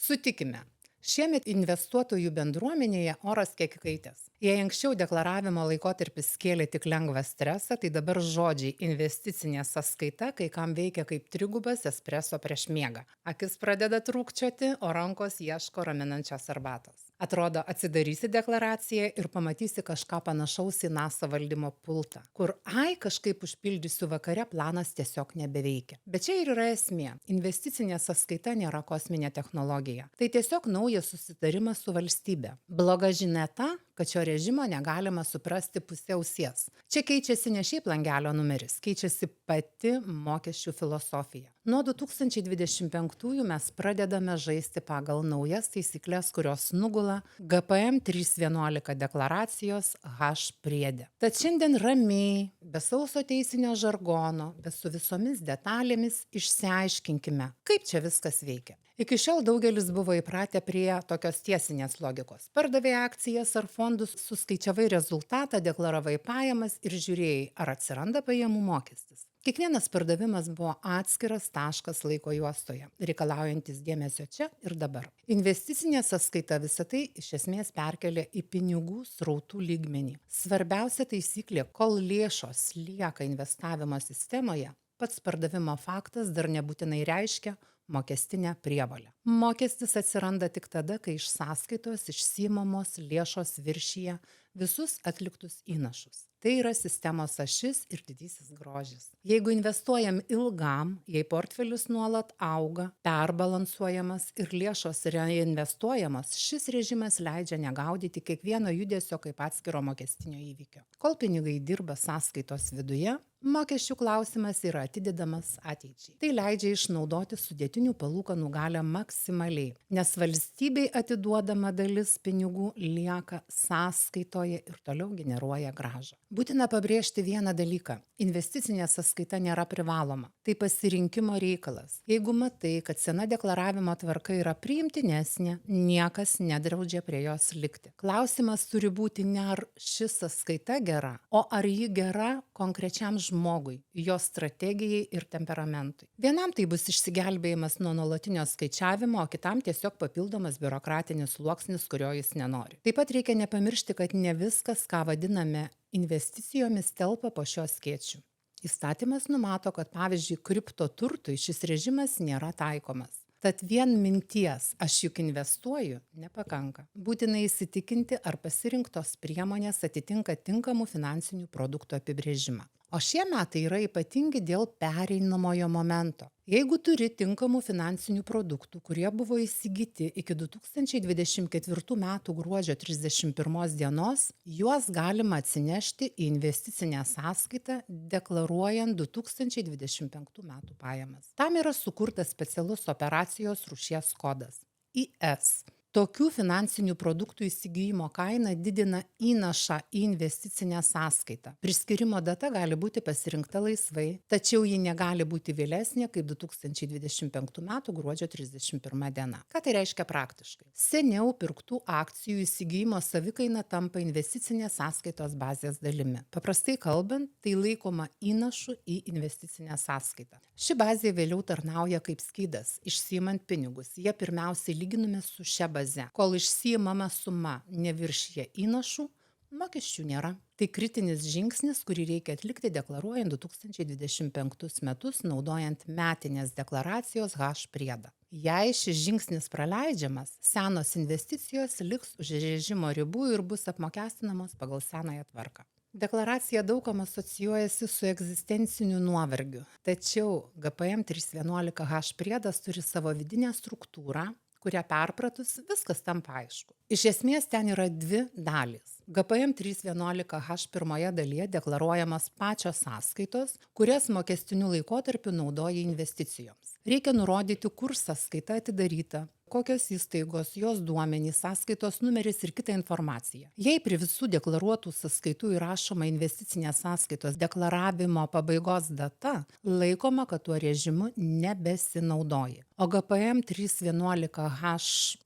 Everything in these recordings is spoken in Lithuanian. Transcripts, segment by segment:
Sutikime, šiemet investuotojų bendruomenėje oras kiek kaitęs. Jei anksčiau deklaravimo laikotarpis kėlė tik lengvą stresą, tai dabar žodžiai investicinė sąskaita kai kam veikia kaip trigubas espreso prieš miegą. Akis pradeda trūkčioti, o rankos ieško raminančios arbatos. Atrodo, atsidarysi deklaraciją ir pamatysi kažką panašaus į NASA valdymo pultą, kur kažkaip užpildysiu vakare, planas tiesiog nebeveikia. Bet čia ir yra esmė. Investicinė sąskaita nėra kosminė technologija. Tai tiesiog naujas susitarimas su valstybe. Bloga žinia ta, kad šio režimo negalima suprasti pusė ausies. Čia keičiasi ne šiaip langelio numeris, keičiasi pati mokesčių filosofija. Nuo 2025 mes pradedame žaisti pagal naujas taisyklės, kurios nugula GPM 311 deklaracijos H priede. Tad šiandien ramiai, be sauso teisinio žargono, be su visomis detalėmis išsiaiškinkime, kaip čia viskas veikia. Iki šiol daugelis buvo įpratę prie tokios tiesinės logikos. Pardavė akcijas ar fondus, suskaičiavai rezultatą, deklaravai pajamas ir žiūrėjai, ar atsiranda pajamų mokestis. Kiekvienas pardavimas buvo atskiras taškas laiko juostoje, reikalaujantis dėmesio čia ir dabar. Investicinė sąskaita visą tai iš esmės perkelia į pinigų srautų lygmenį. Svarbiausia taisyklė, kol lėšos lieka investavimo sistemoje, pats pardavimo faktas dar nebūtinai reiškia mokestinę prievolę. Mokestis atsiranda tik tada, kai iš sąskaitos išsiimamos lėšos viršyje visus atliktus įnašus. Tai yra sistemos ašis ir didysis grožis. Jeigu investuojam ilgam, jei portfelis nuolat auga, perbalansuojamas ir lėšos reinvestuojamos, šis režimas leidžia negaudyti kiekvieno judesio kaip atskiro mokestinio įvykio. Kol pinigai dirba sąskaitos viduje, mokesčių klausimas yra atidedamas ateičiai. Tai leidžia išnaudoti sudėtinių palūkanų galią maksimaliai, nes valstybei atiduodama dalis pinigų lieka sąskaitoje ir toliau generuoja grąžą. Būtina pabrėžti vieną dalyką. Investicinė sąskaita nėra privaloma. Tai pasirinkimo reikalas. Jeigu matai, kad sena deklaravimo tvarka yra priimtinesnė, niekas nedraudžia prie jos likti. Klausimas turi būti ne ar ši sąskaita gera, o ar ji gera konkrečiam žmogui, jo strategijai ir temperamentui. Vienam tai bus išsigelbėjimas nuo nuolatinio skaičiavimo, o kitam tiesiog papildomas biurokratinis sluoksnis, kurio jis nenori. Taip pat reikia nepamiršti, kad ne viskas, ką vadiname investicijomis, telpa po šios skėčių. Įstatymas numato, kad pavyzdžiui, kriptoturtui šis režimas nėra taikomas. Tad vien minties aš juk investuoju nepakanka. Būtina įsitikinti, ar pasirinktos priemonės atitinka tinkamų finansinių produktų apibrėžimą. O šie metai yra ypatingi dėl pereinamojo momento. Jeigu turi tinkamų finansinių produktų, kurie buvo įsigyti iki 2024 metų gruodžio 31 dienos, juos galima atsinešti į investicinę sąskaitą, deklaruojant 2025 metų pajamas. Tam yra sukurtas specialus operacijos rūšies kodas – IS. Tokių finansinių produktų įsigijimo kaina didina įnašą į investicinę sąskaitą. Priskirimo data gali būti pasirinkta laisvai, tačiau ji negali būti vėlesnė kaip 2025 metų gruodžio 31 diena. Ką tai reiškia praktiškai? Seniau pirktų akcijų įsigijimo savikaina tampa investicinės sąskaitos bazės dalimi. Paprastai kalbant, tai laikoma įnašu į investicinę sąskaitą. Ši bazė vėliau tarnauja kaip skydas, išsiimant pinigus. Jie pirmiausiai lyginami su šia baze. Kol išsiimama suma neviršyje įnašų, mokesčių nėra. Tai kritinis žingsnis, kurį reikia atlikti deklaruojant 2025 metus, naudojant metinės deklaracijos H priedą. Jei šis žingsnis praleidžiamas, senos investicijos liks už režimo ribų ir bus apmokestinamos pagal senąją tvarką. Deklaracija daugam asocijuojasi su egzistenciniu nuovargiu, tačiau GPM 311 H priedas turi savo vidinę struktūrą, kurią perpratus viskas tampa aišku. Iš esmės ten yra dvi dalys. GPM 311 H pirmoje dalyje deklaruojamos pačios sąskaitos, kurias mokestiniu laikotarpiu naudoja investicijoms. Reikia nurodyti, kur sąskaita atidaryta, kokios įstaigos, jos duomenys, sąskaitos numeris ir kita informacija. Jei prie visų deklaruotų sąskaitų įrašoma investicinės sąskaitos deklaravimo pabaigos data, laikoma, kad tuo režimu nebesinaudoji. O GPM 311 H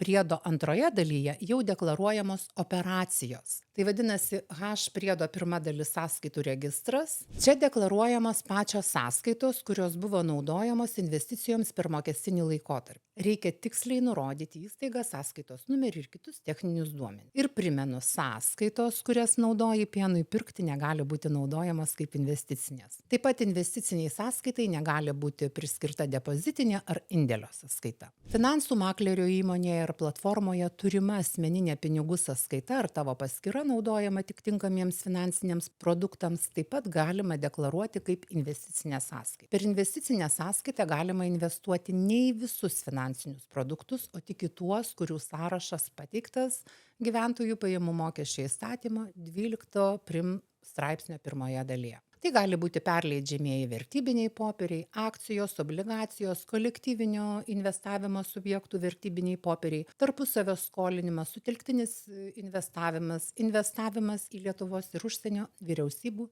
priedo antroje dalyje jau deklaruojamos operacijos. Tai vadinasi H priedo pirma dalis sąskaitų registras. Čia deklaruojamos pačios sąskaitos, kurios buvo naudojamos investicijoms per mokestinį laikotarpį. Reikia tiksliai nurodyti įstaigą, sąskaitos numerį ir kitus techninius duomenis. Ir primenu, sąskaitos, kurias naudoji pienui pirkti, negali būti naudojamos kaip investicinės. Taip pat investiciniai sąskaitai negali būti priskirta depozitinė ar indėlio sąskaita. Finansų maklerio įmonėje ir platformoje turima asmeninė pinigų sąskaita ar tavo paskyra naudojama tik tinkamiems finansiniams produktams, taip pat galima deklaruoti kaip investicinę sąskaitą. Per investicinę sąskaitą galima investuoti ne į visus finansinius produktus, o tik į tuos, kurių sąrašas pateiktas gyventojų pajamų mokesčio įstatymo 12 prim straipsnio 1 dalyje. Tai gali būti perleidžiamieji vertybiniai popieriai, akcijos, obligacijos, kolektyvinio investavimo subjektų vertybiniai popieriai, tarpusavio skolinimas, sutelktinis investavimas, investavimas į Lietuvos ir užsienio vyriausybių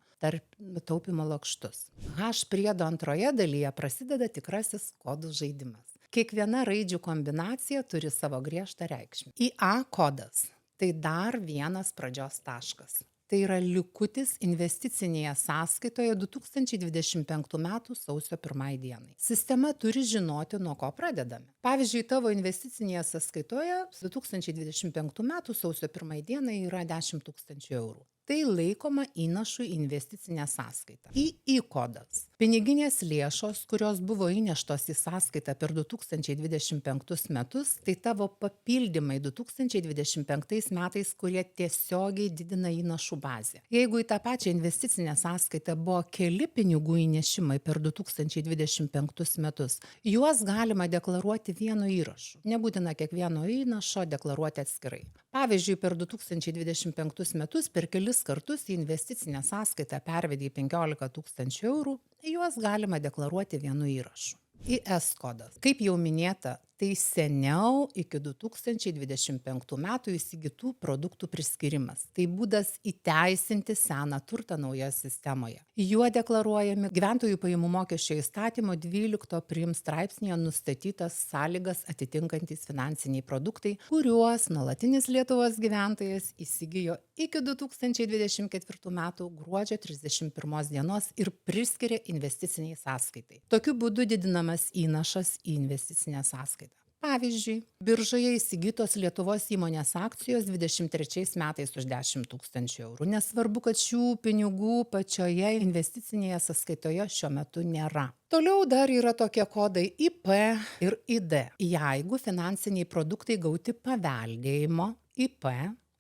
taupymo lakštus. H priedo 2 dalyje prasideda tikrasis kodų žaidimas. Kiekviena raidžių kombinacija turi savo griežtą reikšmę. IA kodas – tai dar vienas pradžios taškas. Tai yra likutis investicinėje sąskaitoje 2025 m. sausio 1 dienai. Sistema turi žinoti, nuo ko pradedame. Pavyzdžiui, tavo investicinėje sąskaitoje 2025 m. sausio 1 dienai yra 10 000 eurų. Tai laikoma įnašu į investicinę sąskaitą. II kodas. Piniginės lėšos, kurios buvo įneštos į sąskaitą per 2025 metus, tai tavo papildymai 2025 metais, kurie tiesiogiai didina įnašų bazę. Jeigu į tą pačią investicinę sąskaitą buvo keli pinigų įnešimai per 2025 metus, juos galima deklaruoti vienu įrašu. Nebūtina kiekvieno įnašo deklaruoti atskirai. Pavyzdžiui, per 2025 metus per kelis kartus į investicinę sąskaitą pervedė 15 000 eurų, juos galima deklaruoti vienu įrašu. IS kodas. Kaip jau minėta, tai seniau iki 2025 metų įsigytų produktų priskirimas. Tai būdas įteisinti seną turtą naujoje sistemoje. Juo deklaruojami gyventojų pajamų mokesčio įstatymo 12 prim straipsnėje nustatytas sąlygas atitinkantys finansiniai produktai, kuriuos nuolatinis Lietuvos gyventojas įsigijo iki 2024 metų gruodžio 31 dienos ir priskiria investiciniai sąskaitai. Tokiu būdu didinamas įnašas į investicinę sąskaitą. Pavyzdžiui, biržoje įsigytos Lietuvos įmonės akcijos 23 metais už 10 000 eurų. Nesvarbu, kad šių pinigų pačioje investicinėje sąskaitoje šiuo metu nėra. Toliau dar yra tokie kodai IP ir ID. Jeigu finansiniai produktai gauti paveldėjimo, IP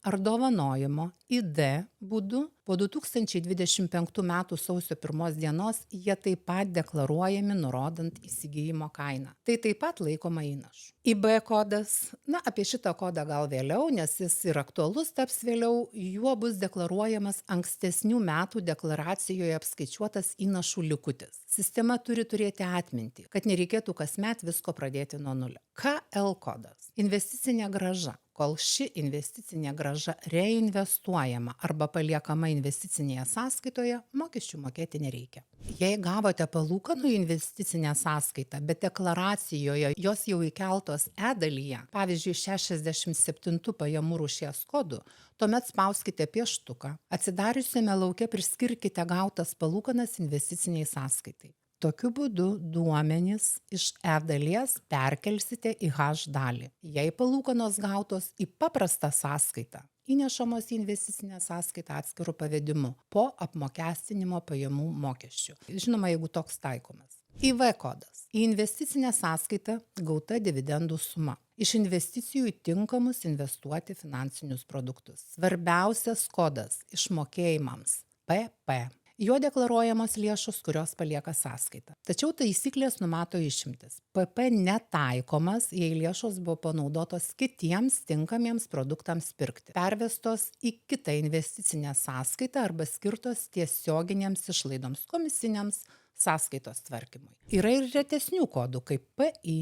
ar dovanojimo ID būdu, po 2025 m. sausio 1 dienos jie taip pat deklaruojami nurodant įsigijimo kainą. Tai taip pat laikoma įnašu. IB kodas, apie šitą kodą gal vėliau, nes jis ir aktualus taps vėliau, juo bus deklaruojamas ankstesnių metų deklaracijoje apskaičiuotas įnašų likutis. Sistema turi turėti atmintį, kad nereikėtų kasmet visko pradėti nuo nulio. KL kodas. Investicinė grąža. Kol ši investicinė grąža reinvestuojama arba paliekama investicinėje sąskaitoje, mokesčių mokėti nereikia. Jei gavote palūkanų investicinę sąskaitą, bet deklaracijoje jos jau įkeltos dalyje, pavyzdžiui 67 pajamų rūšies kodų, tuomet spauskite pieštuką, atsidariusiame lauke priskirkite gautas palūkanas investiciniai sąskaitai. Tokiu būdu duomenys iš dalies perkelsite į H dalį. Jei palūkanos gautos į paprastą sąskaitą, įnešamos į investicinę sąskaitą atskiru pavedimu po apmokestinimo pajamų mokesčių. Žinoma, jeigu toks taikomas. IV kodas. Į investicinę sąskaitą gauta dividendų suma. Iš investicijų į tinkamus investuoti finansinius produktus. Svarbiausias kodas išmokėjimams PP. Jo deklaruojamos lėšos, kurios palieka sąskaitą. Tačiau taisyklės numato išimtis. PP netaikomas, jei lėšos buvo panaudotos kitiems tinkamiems produktams pirkti, pervestos į kitą investicinę sąskaitą arba skirtos tiesioginėms išlaidoms, komisiniams sąskaitos tvarkymui. Yra ir retesnių kodų, kaip PI,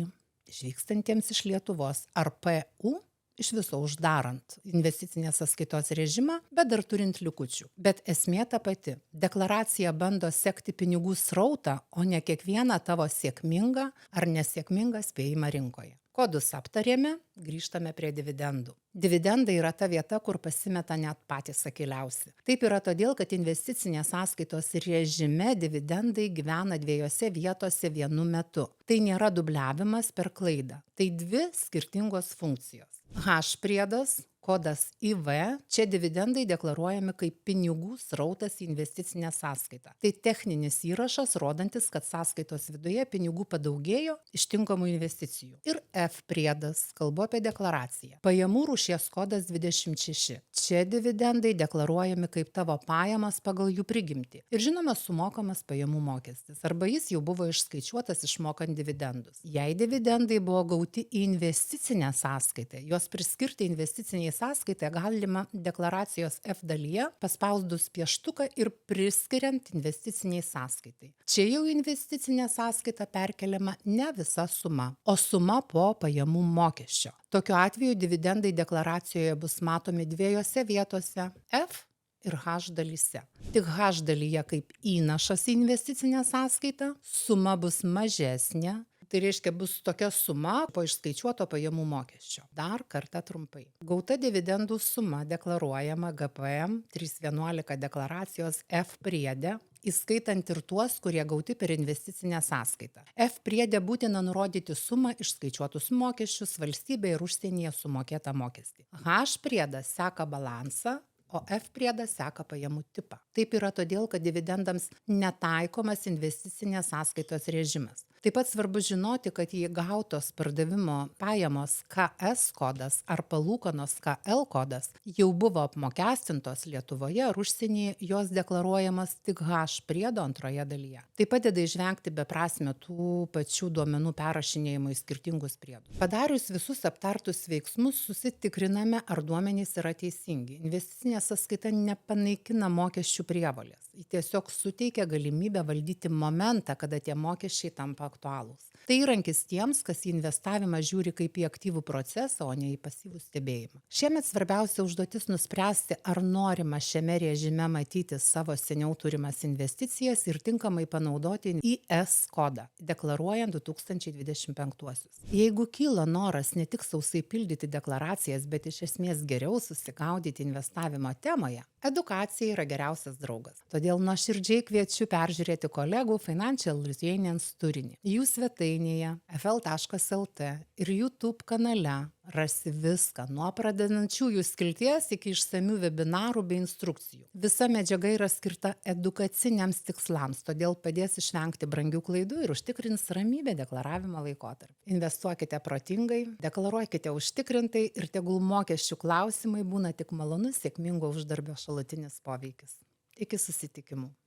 išvykstantiems iš Lietuvos, ar PU, iš viso uždarant investicinės sąskaitos režimą, bet dar turint likučių. Bet esmė ta pati. Deklaracija bando sekti pinigų srautą, o ne kiekvieną tavo sėkmingą ar nesėkmingą spėjimą rinkoje. Kodus aptarėme, grįžtame prie dividendų. Dividendai yra ta vieta, kur pasimeta net patys akiliausi. Taip yra todėl, kad investicinės sąskaitos režime dividendai gyvena dviejose vietose vienu metu. Tai nėra dubliavimas per klaidą. Tai dvi skirtingos funkcijos. H priedas, kodas IV, čia dividendai deklaruojami kaip pinigų srautas į investicinę sąskaitą. Tai techninis įrašas, rodantis, kad sąskaitos viduje pinigų padaugėjo iš tinkamų investicijų. Ir F priedas, kalbu apie deklaraciją. Pajamų rūšies kodas 26. Čia dividendai deklaruojami kaip tavo pajamas pagal jų prigimtį. Ir žinoma, sumokamas pajamų mokestis. Arba jis jau buvo išskaičiuotas išmokant dividendus. Jei dividendai buvo gauti į investicinę sąskaitą, juos priskirti investiciniai sąskaitą galima deklaracijos F dalyje paspaudus pieštuką ir priskiriant investiciniai sąskaitai. Čia jau investicinė sąskaita perkeliama ne visa suma, o suma po pajamų mokesčio. Tokiu atveju dividendai deklaracijoje bus matomi dviejose vietose F ir H dalyse. Tik H dalyje kaip įnašas į investicinę sąskaitą suma bus mažesnė. Tai reiškia, bus tokia suma po išskaičiuoto pajamų mokesčio. Dar kartą trumpai. Gauta dividendų suma deklaruojama GPM 311 deklaracijos F priede, įskaitant ir tuos, kurie gauti per investicinę sąskaitą. F priede būtina nurodyti sumą, išskaičiuotus mokesčius, valstybėje ir užsienyje sumokėtą mokestį. H priedas seka balansą, o F priedas seka pajamų tipą. Taip yra todėl, kad dividendams netaikomas investicinės sąskaitos režimas. Taip pat svarbu žinoti, kad jei gautos pardavimo pajamos KS kodas ar palūkanos KL kodas jau buvo apmokestintos Lietuvoje ar užsienyje, jos deklaruojamas tik H priedo antroje dalyje. Tai padeda išvengti beprasmio tų pačių duomenų perrašinėjimo į skirtingus priedus. Padarius visus aptartus veiksmus, susitikriname, ar duomenys yra teisingi. Investicinė sąskaita nepanaikina mokesčių prievolės. Ji tiesiog suteikia galimybę valdyti momentą, kada tie mokesčiai tampa aktualūs. Tai įrankis tiems, kas į investavimą žiūri kaip į aktyvų procesą, o ne į pasyvų stebėjimą. Šiemet svarbiausia užduotis nuspręsti, ar norima šiame režime matyti savo seniau turimas investicijas ir tinkamai panaudoti IS kodą, deklaruojant 2025. Jeigu kyla noras ne tik sausai pildyti deklaracijas, bet iš esmės geriau susigaudyti investavimo temoje, edukacija yra geriausias draugas. Todėl nuoširdžiai kviečiu peržiūrėti kolegų Financial Lithuanians turinį. Jų svetainėje fl.lt ir YouTube kanale rasi viską, nuo pradedančiųjų skilties iki išsamių webinarų bei instrukcijų. Visa medžiaga yra skirta edukaciniams tikslams, todėl padės išvengti brangių klaidų ir užtikrins ramybę deklaravimo laikotarpį. Investuokite protingai, deklaruokite užtikrintai ir tegul mokesčių klausimai būna tik malonus sėkmingo uždarbio šalutinis poveikis. Iki susitikimų.